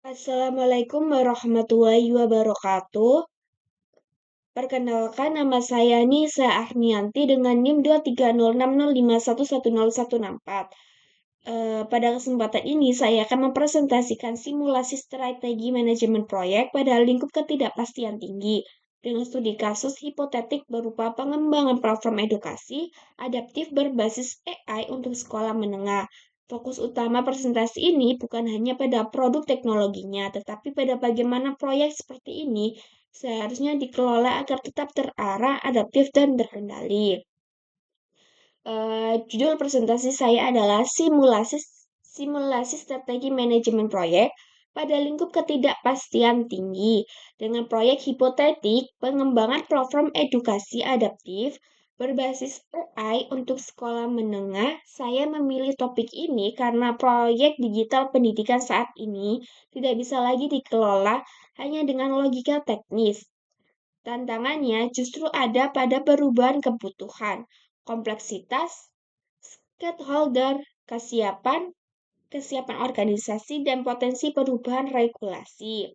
Assalamualaikum warahmatullahi wabarakatuh. Perkenalkan, nama saya Nisa Ahmianti dengan NIM 23060511014. Pada kesempatan ini, saya akan mempresentasikan simulasi strategi manajemen proyek pada lingkup ketidakpastian tinggi dengan studi kasus hipotetik berupa pengembangan platform edukasi adaptif berbasis AI untuk sekolah menengah. Fokus utama presentasi ini bukan hanya pada produk teknologinya, tetapi pada bagaimana proyek seperti ini seharusnya dikelola agar tetap terarah, adaptif, dan terkendali. Judul presentasi saya adalah simulasi strategi manajemen proyek pada lingkup ketidakpastian tinggi dengan proyek hipotetik pengembangan platform edukasi adaptif berbasis AI untuk sekolah menengah. Saya memilih topik ini karena proyek digital pendidikan saat ini tidak bisa lagi dikelola hanya dengan logika teknis. Tantangannya justru ada pada perubahan kebutuhan, kompleksitas, stakeholder, kesiapan organisasi, dan potensi perubahan regulasi.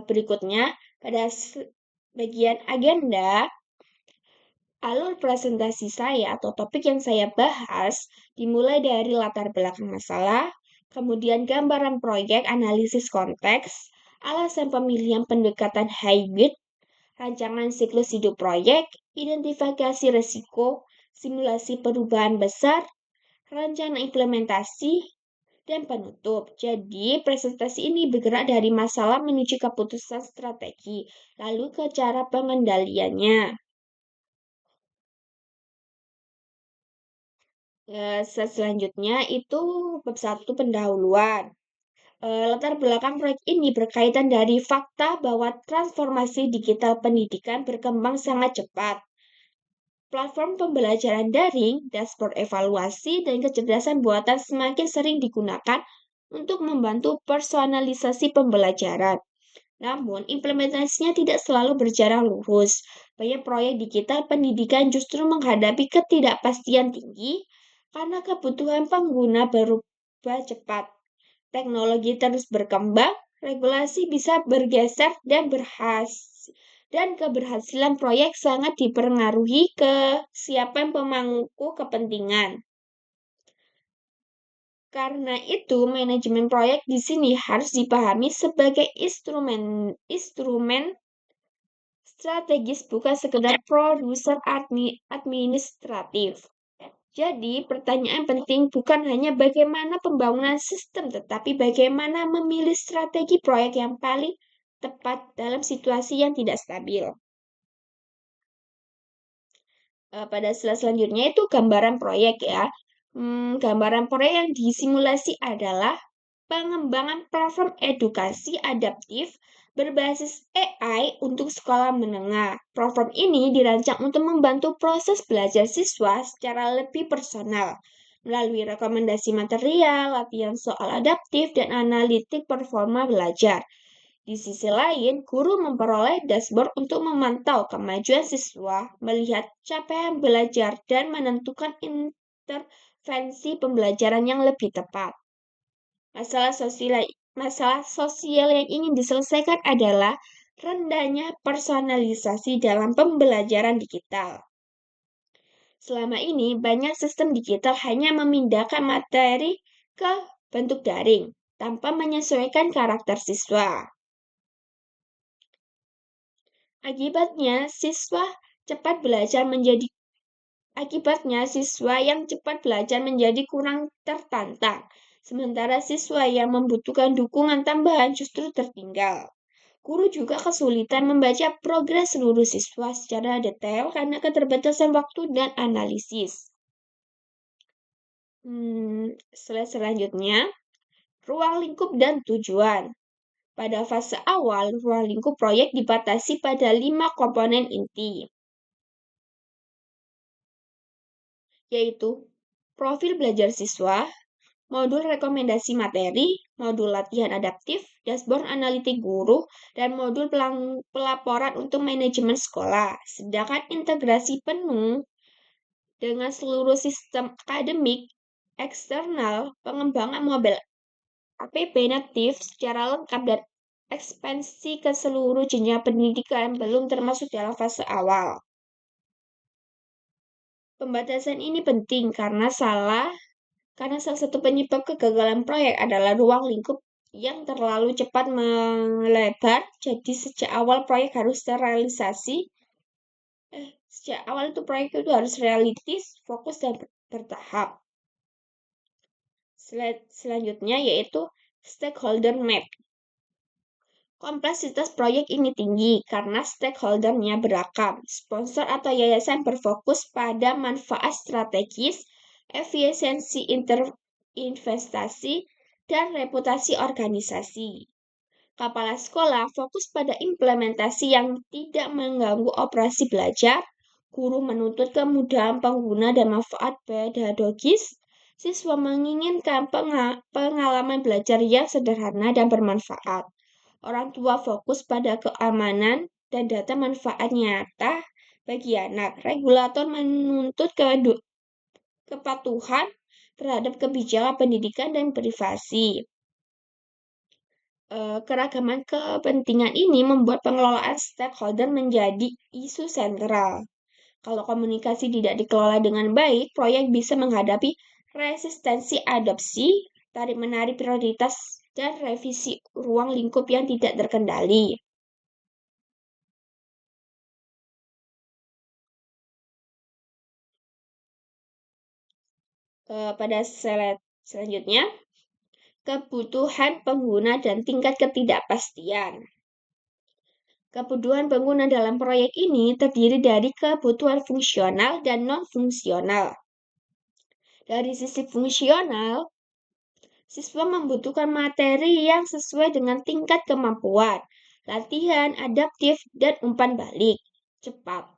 Berikutnya, pada bagian agenda, alur presentasi saya atau topik yang saya bahas dimulai dari latar belakang masalah, kemudian gambaran proyek, analisis konteks, alasan pemilihan pendekatan hybrid, rancangan siklus hidup proyek, identifikasi risiko, simulasi perubahan besar, rencana implementasi, dan penutup. Jadi, presentasi ini bergerak dari masalah menuju keputusan strategi, lalu ke cara pengendaliannya. Selanjutnya itu bab 1 pendahuluan. Latar belakang proyek ini berkaitan dari fakta bahwa transformasi digital pendidikan berkembang sangat cepat. Platform pembelajaran daring, dashboard evaluasi, dan kecerdasan buatan semakin sering digunakan untuk membantu personalisasi pembelajaran. Namun, implementasinya tidak selalu berjalan lurus. Banyak proyek digital pendidikan justru menghadapi ketidakpastian tinggi karena kebutuhan pengguna berubah cepat. Teknologi terus berkembang, regulasi bisa bergeser dan keberhasilan proyek sangat dipengaruhi kesiapan pemangku kepentingan. Karena itu, manajemen proyek di sini harus dipahami sebagai instrumen strategis, bukan sekedar produser administratif. Jadi, pertanyaan penting bukan hanya bagaimana pembangunan sistem, tetapi bagaimana memilih strategi proyek yang paling tepat dalam situasi yang tidak stabil. Pada slide selanjutnya itu gambaran proyek ya. Gambaran proyek yang disimulasi adalah pengembangan platform edukasi adaptif berbasis AI untuk sekolah menengah. Platform ini dirancang untuk membantu proses belajar siswa secara lebih personal melalui rekomendasi material, latihan soal adaptif, dan analitik performa belajar. Di sisi lain, guru memperoleh dashboard untuk memantau kemajuan siswa, melihat capaian belajar, dan menentukan intervensi pembelajaran yang lebih tepat. Masalah sosial yang ingin diselesaikan adalah rendahnya personalisasi dalam pembelajaran digital. Selama ini, banyak sistem digital hanya memindahkan materi ke bentuk daring tanpa menyesuaikan karakter siswa. Akibatnya, siswa yang cepat belajar menjadi kurang tertantang, sementara siswa yang membutuhkan dukungan tambahan justru tertinggal. Guru juga kesulitan membaca progres seluruh siswa secara detail karena keterbatasan waktu dan analisis. Selanjutnya, ruang lingkup dan tujuan. Pada fase awal, ruang lingkup proyek dibatasi pada 5 komponen inti, yaitu profil belajar siswa, modul rekomendasi materi, modul latihan adaptif, dashboard analitik guru, dan modul pelaporan untuk manajemen sekolah. Sedangkan integrasi penuh dengan seluruh sistem akademik eksternal, pengembangan APB Natif secara lengkap dan ekspansi ke seluruh jenjang pendidikan belum termasuk dalam fase awal. Pembatasan ini penting karena salah satu penyebab kegagalan proyek adalah ruang lingkup yang terlalu cepat melebar. Jadi sejak awal itu proyek itu harus realistis, fokus dan bertahap. Selanjutnya yaitu stakeholder map. Kompleksitas proyek ini tinggi karena stakeholdernya beragam. Sponsor atau yayasan berfokus pada manfaat strategis, efisiensi investasi, dan reputasi organisasi. Kepala sekolah fokus pada implementasi yang tidak mengganggu operasi belajar. Guru menuntut kemudahan pengguna dan manfaat pedagogis. Siswa menginginkan pengalaman belajar yang sederhana dan bermanfaat. Orang tua fokus pada keamanan dan data manfaat nyata bagi anak. Regulator menuntut kepatuhan terhadap kebijakan pendidikan dan privasi. Keragaman kepentingan ini membuat pengelolaan stakeholder menjadi isu sentral. Kalau komunikasi tidak dikelola dengan baik, proyek bisa menghadapi resistensi adopsi, tarik-menarik prioritas, dan revisi ruang lingkup yang tidak terkendali. Pada slide selanjutnya, kebutuhan pengguna dan tingkat ketidakpastian. Kebutuhan pengguna dalam proyek ini terdiri dari kebutuhan fungsional dan non-fungsional. Dari sisi fungsional, siswa membutuhkan materi yang sesuai dengan tingkat kemampuan, latihan adaptif, dan umpan balik cepat.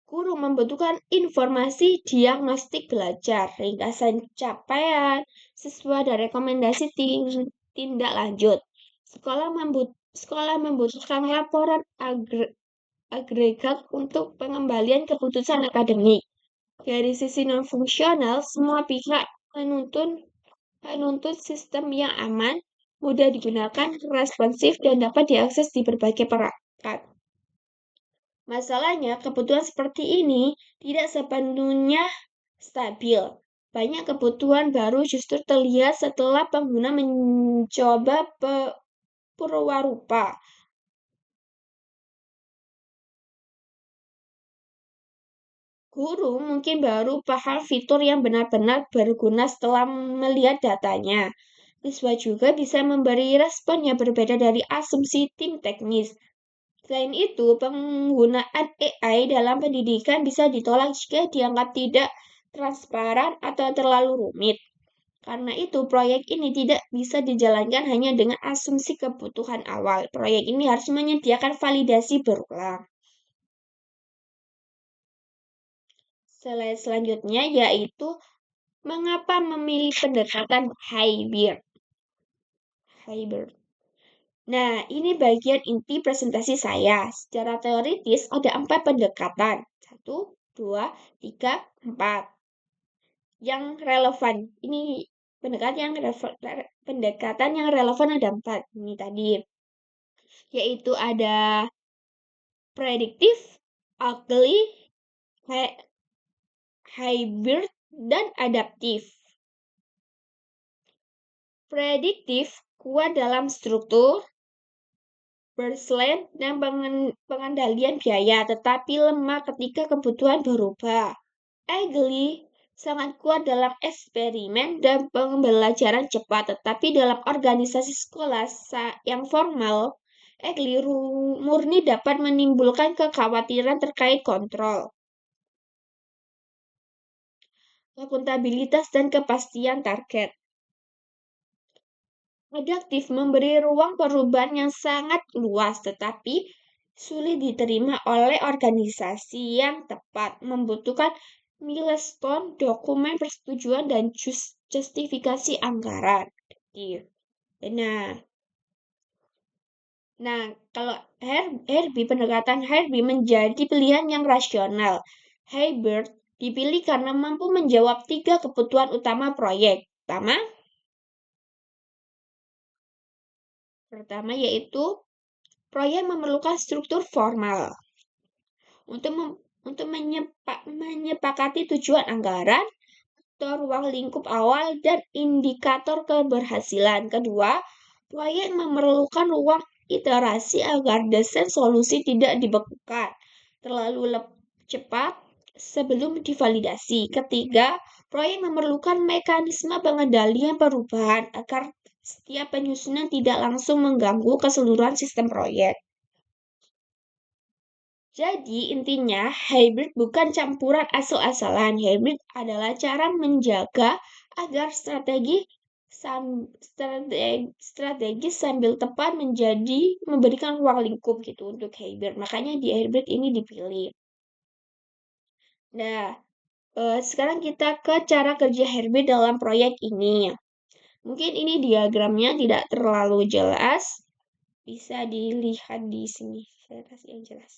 Guru membutuhkan informasi diagnostik belajar, ringkasan capaian, siswa dan rekomendasi tindak lanjut. Sekolah membutuhkan laporan agregat untuk pengembalian keputusan akademik. Dari sisi non-fungsional, semua pihak menuntut sistem yang aman, mudah digunakan, responsif, dan dapat diakses di berbagai perangkat. Masalahnya, kebutuhan seperti ini tidak sepenuhnya stabil. Banyak kebutuhan baru justru terlihat setelah pengguna mencoba purwarupa. Guru mungkin baru paham fitur yang benar-benar berguna setelah melihat datanya. Siswa juga bisa memberi respon yang berbeda dari asumsi tim teknis. Selain itu, penggunaan AI dalam pendidikan bisa ditolak jika dianggap tidak transparan atau terlalu rumit. Karena itu, proyek ini tidak bisa dijalankan hanya dengan asumsi kebutuhan awal. Proyek ini harus menyediakan validasi berulang. Selanjutnya yaitu mengapa memilih pendekatan hybrid. Nah, ini bagian inti presentasi saya. Secara teoritis ada 4 pendekatan. 1, 2, 3, 4. Yang relevan. Ini pendekatan yang relevan ada 4. Ini tadi. Yaitu ada prediktif, ugly, hybrid, dan adaptif. Prediktif kuat dalam struktur, baseline, dan pengendalian biaya, tetapi lemah ketika kebutuhan berubah. Agile sangat kuat dalam eksperimen dan pembelajaran cepat, tetapi dalam organisasi sekolah yang formal, Agile murni dapat menimbulkan kekhawatiran terkait kontrol, akuntabilitas, dan kepastian target. Adaptif memberi ruang perubahan yang sangat luas, tetapi sulit diterima oleh organisasi yang tepat, membutuhkan milestone, dokumen persetujuan, dan justifikasi anggaran. Nah, kalau pendekatan Herbie menjadi pilihan yang rasional. Hybrid dipilih karena mampu menjawab 3 kebutuhan utama proyek. Pertama, Pertama yaitu proyek memerlukan struktur formal untuk menyepakati tujuan anggaran atau ruang lingkup awal dan indikator keberhasilan. Kedua, proyek memerlukan ruang iterasi agar desain solusi tidak dibekukan terlalu cepat sebelum divalidasi. Ketiga, proyek memerlukan mekanisme pengendalian perubahan agar setiap penyusunan tidak langsung mengganggu keseluruhan sistem proyek. Jadi intinya hybrid bukan campuran asal-asalan. Hybrid adalah cara menjaga agar strategi sambil tepat memberikan ruang lingkup gitu untuk hybrid. Makanya di hybrid ini dipilih. Nah, sekarang kita ke cara kerja hybrid dalam proyek ini. Mungkin ini diagramnya tidak terlalu jelas. Bisa dilihat di sini. Saya kasih yang jelas.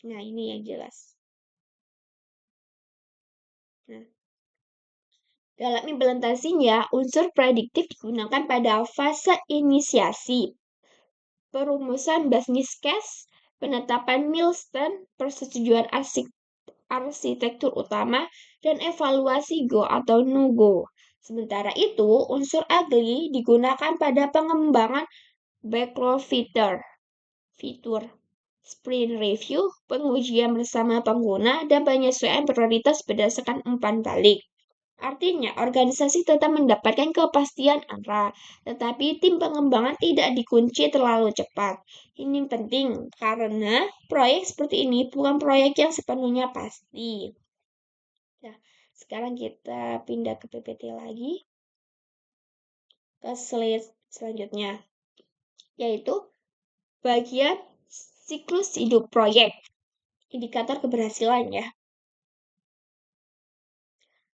Nah, ini yang jelas. Nah, dalam implementasinya, unsur prediktif digunakan pada fase inisiasi, perumusan business case, penetapan milestone, persetujuan arsitektur utama, dan evaluasi go atau no-go. Sementara itu, unsur agli digunakan pada pengembangan backlog fitur, sprint review, pengujian bersama pengguna, dan penyesuaian prioritas berdasarkan umpan balik. Artinya, organisasi tetap mendapatkan kepastian arah, tetapi tim pengembangan tidak dikunci terlalu cepat. Ini penting karena proyek seperti ini bukan proyek yang sepenuhnya pasti. Nah, sekarang kita pindah ke PPT lagi. Ke slide selanjutnya, yaitu bagian siklus hidup proyek. Indikator keberhasilan ya.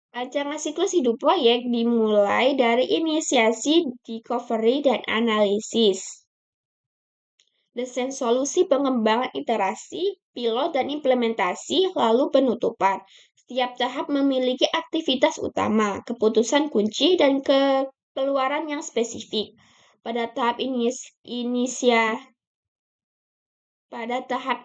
Rancangan siklus hidup proyek dimulai dari inisiasi, discovery, dan analisis. Desain solusi pengembangan iterasi, pilot, dan implementasi, lalu penutupan. Setiap tahap memiliki aktivitas utama, keputusan kunci, dan keluaran yang spesifik. Pada tahap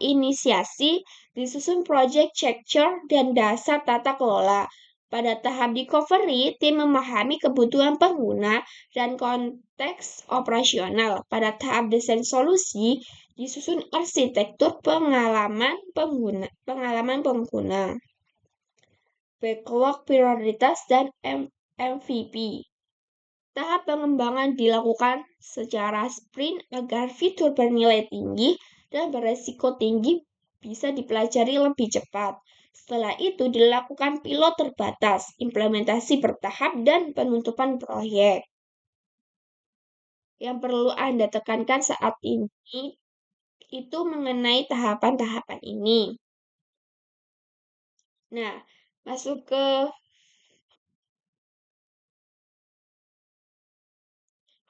inisiasi, disusun project structure dan dasar tata kelola. Pada tahap discovery, tim memahami kebutuhan pengguna dan konteks operasional. Pada tahap desain solusi, disusun arsitektur pengalaman pengguna, backlog prioritas, dan MVP. Tahap pengembangan dilakukan secara sprint agar fitur bernilai tinggi dan beresiko tinggi bisa dipelajari lebih cepat. Setelah itu dilakukan pilot terbatas, implementasi bertahap, dan penutupan proyek. Yang perlu Anda tekankan saat ini itu mengenai tahapan-tahapan ini. Nah, masuk ke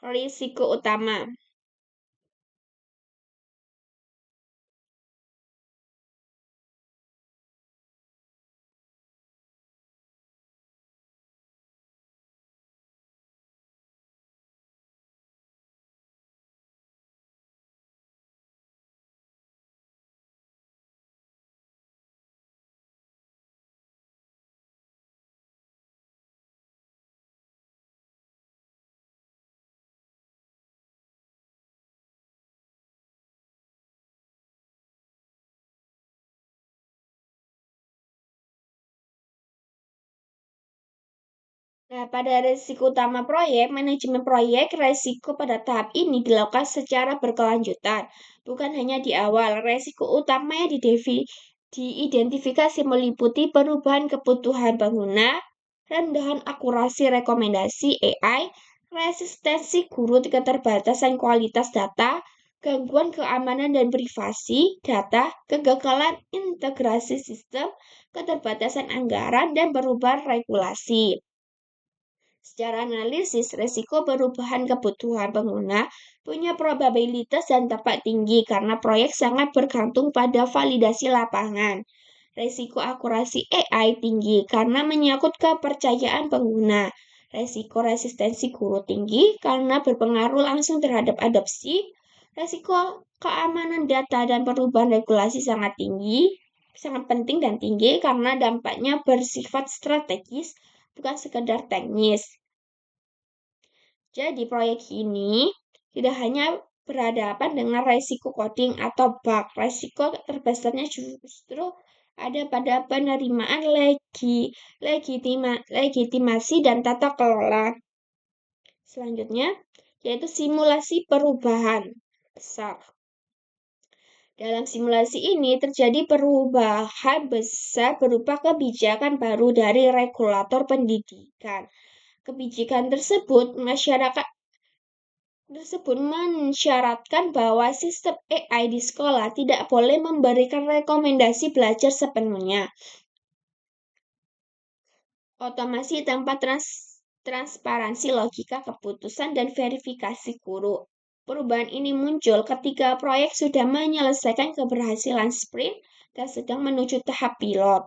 risiko utama. Nah, pada risiko utama proyek, manajemen proyek risiko pada tahap ini dilakukan secara berkelanjutan, bukan hanya di awal. Risiko utama yang diidentifikasi meliputi perubahan kebutuhan pengguna, rendahan akurasi rekomendasi AI, resistensi guru, keterbatasan kualitas data, gangguan keamanan dan privasi data, kegagalan integrasi sistem, keterbatasan anggaran, dan perubahan regulasi. Secara analisis, resiko perubahan kebutuhan pengguna punya probabilitas dan dampak tinggi karena proyek sangat bergantung pada validasi lapangan. Resiko akurasi AI tinggi karena menyangkut kepercayaan pengguna. Resiko resistensi guru tinggi karena berpengaruh langsung terhadap adopsi. Resiko keamanan data dan perubahan regulasi sangat tinggi, sangat penting dan tinggi karena dampaknya bersifat strategis, bukan sekedar teknis. Jadi proyek ini tidak hanya berhadapan dengan resiko coding atau bug. Resiko terbesarnya justru ada pada penerimaan legitimasi dan tata kelola. Selanjutnya, yaitu simulasi perubahan besar. Dalam simulasi ini terjadi perubahan besar berupa kebijakan baru dari regulator pendidikan. Kebijakan tersebut mensyaratkan bahwa sistem AI di sekolah tidak boleh memberikan rekomendasi belajar sepenuhnya. Otomasi tanpa transparansi logika keputusan dan verifikasi guru. Perubahan ini muncul ketika proyek sudah menyelesaikan keberhasilan sprint dan sedang menuju tahap pilot.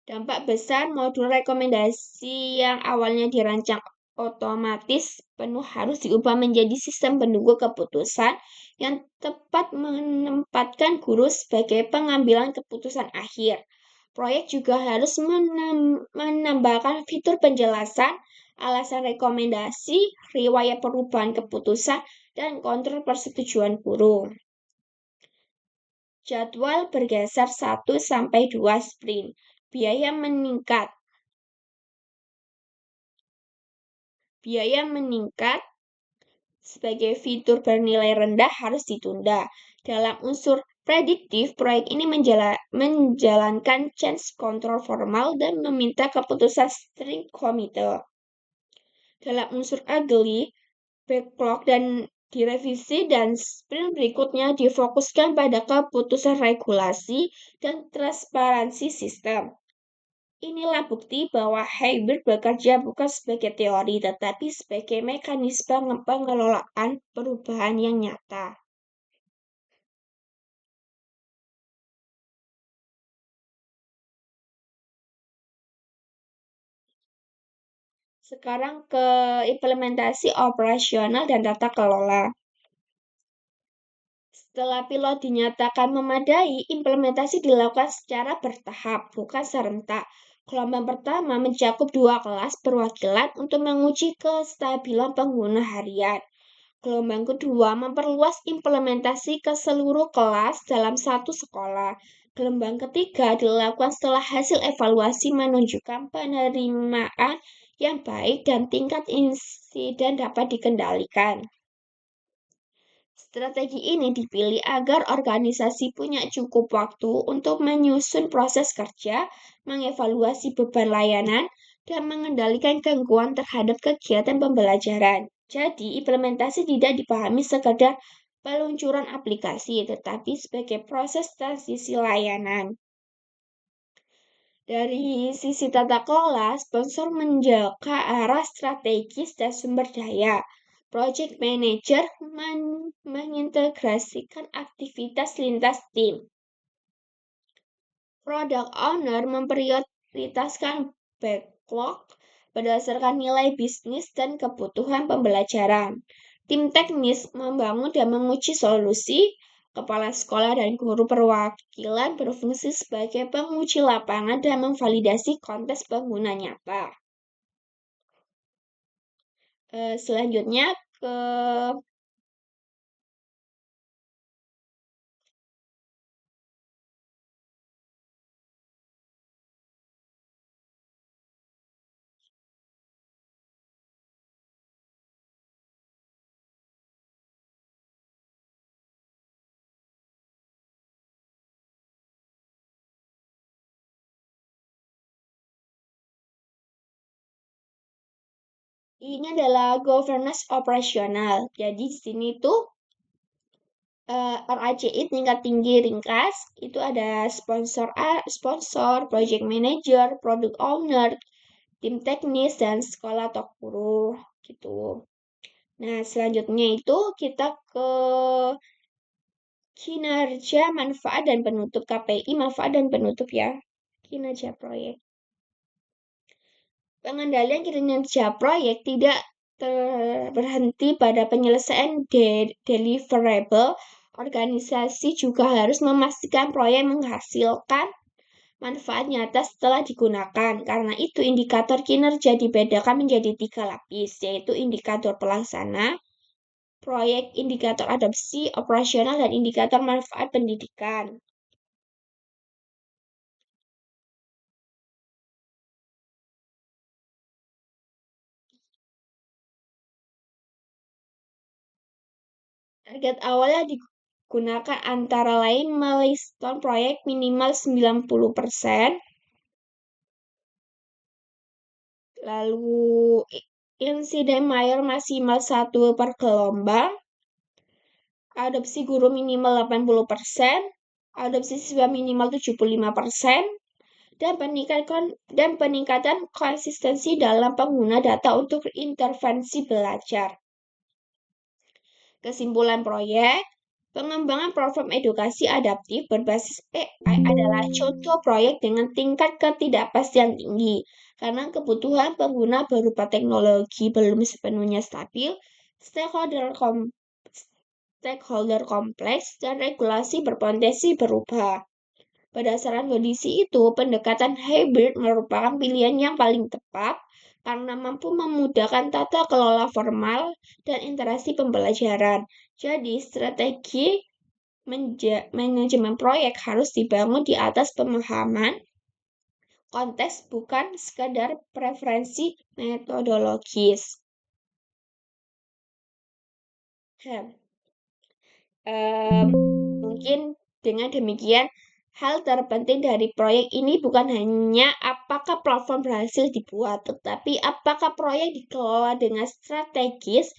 Dampak besar modul rekomendasi yang awalnya dirancang otomatis penuh harus diubah menjadi sistem penunggu keputusan yang tepat menempatkan guru sebagai pengambilan keputusan akhir. Proyek juga harus menambahkan fitur penjelasan, alasan rekomendasi, riwayat perubahan keputusan, dan kontrol persetujuan guru. Jadwal bergeser 1-2 sprint. Biaya meningkat. Biaya meningkat sebagai fitur bernilai rendah harus ditunda. Dalam unsur prediktif, proyek ini menjalankan change control formal dan meminta keputusan steering committee. Dalam unsur ugly, backlog dan direvisi dan sprint berikutnya difokuskan pada keputusan regulasi dan transparansi sistem. Inilah bukti bahwa hybrid bekerja bukan sebagai teori, tetapi sebagai mekanisme pengelolaan perubahan yang nyata. Sekarang ke implementasi operasional dan tata kelola. Setelah pilot dinyatakan memadai, implementasi dilakukan secara bertahap, bukan serentak. Gelombang pertama mencakup 2 kelas perwakilan untuk menguji kestabilan pengguna harian. Gelombang kedua memperluas implementasi ke seluruh kelas dalam satu sekolah. Gelombang ketiga dilakukan setelah hasil evaluasi menunjukkan penerimaan yang baik dan tingkat insiden dapat dikendalikan. Strategi ini dipilih agar organisasi punya cukup waktu untuk menyusun proses kerja, mengevaluasi beban layanan, dan mengendalikan gangguan terhadap kegiatan pembelajaran. Jadi, implementasi tidak dipahami sekadar peluncuran aplikasi, tetapi sebagai proses transisi layanan. Dari sisi tata kelola, sponsor menjaga arah strategis dan sumber daya. Project Manager mengintegrasikan aktivitas lintas tim. Product Owner memprioritaskan backlog berdasarkan nilai bisnis dan kebutuhan pembelajaran. Tim teknis membangun dan menguji solusi. Kepala sekolah dan guru perwakilan berfungsi sebagai penguji lapangan dan memvalidasi kontes pengguna nyata. Selanjutnya ke ini adalah governance operasional. Jadi di sini tuh RACI tingkat tinggi ringkas itu ada sponsor, project manager, product owner, tim teknis dan sekolah atau guru gitu. Nah, selanjutnya itu kita ke Kinerja, manfaat, dan penutup. KPI, manfaat, dan penutup ya. Kinerja proyek. Pengendalian kinerja proyek tidak berhenti pada penyelesaian deliverable. Organisasi juga harus memastikan proyek menghasilkan manfaat nyata setelah digunakan. Karena itu indikator kinerja dibedakan menjadi 3 lapis, yaitu indikator pelaksana, proyek, indikator adopsi, operasional, dan indikator manfaat pendidikan. Target awalnya digunakan antara lain milestone proyek minimal 90%, lalu insiden mayor maksimal 1 per gelombang, adopsi guru minimal 80%, adopsi siswa minimal 75%, dan peningkatan konsistensi dalam pengguna data untuk intervensi belajar. Kesimpulan proyek, pengembangan platform edukasi adaptif berbasis AI adalah contoh proyek dengan tingkat ketidakpastian tinggi, karena kebutuhan pengguna berupa teknologi belum sepenuhnya stabil, stakeholder kompleks, dan regulasi berpotensi berubah. Berdasarkan kondisi itu, pendekatan hybrid merupakan pilihan yang paling tepat karena mampu memudahkan tata kelola formal dan interaksi pembelajaran. Jadi, strategi manajemen proyek harus dibangun di atas pemahaman konteks, bukan sekadar preferensi metodologis. Mungkin dengan demikian, hal terpenting dari proyek ini bukan hanya apakah platform berhasil dibuat, tetapi apakah proyek dikelola dengan strategis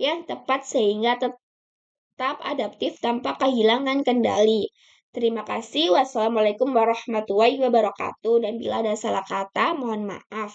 yang tepat sehingga tetap adaptif tanpa kehilangan kendali. Terima kasih. Wassalamualaikum warahmatullahi wabarakatuh. Dan bila ada salah kata, mohon maaf.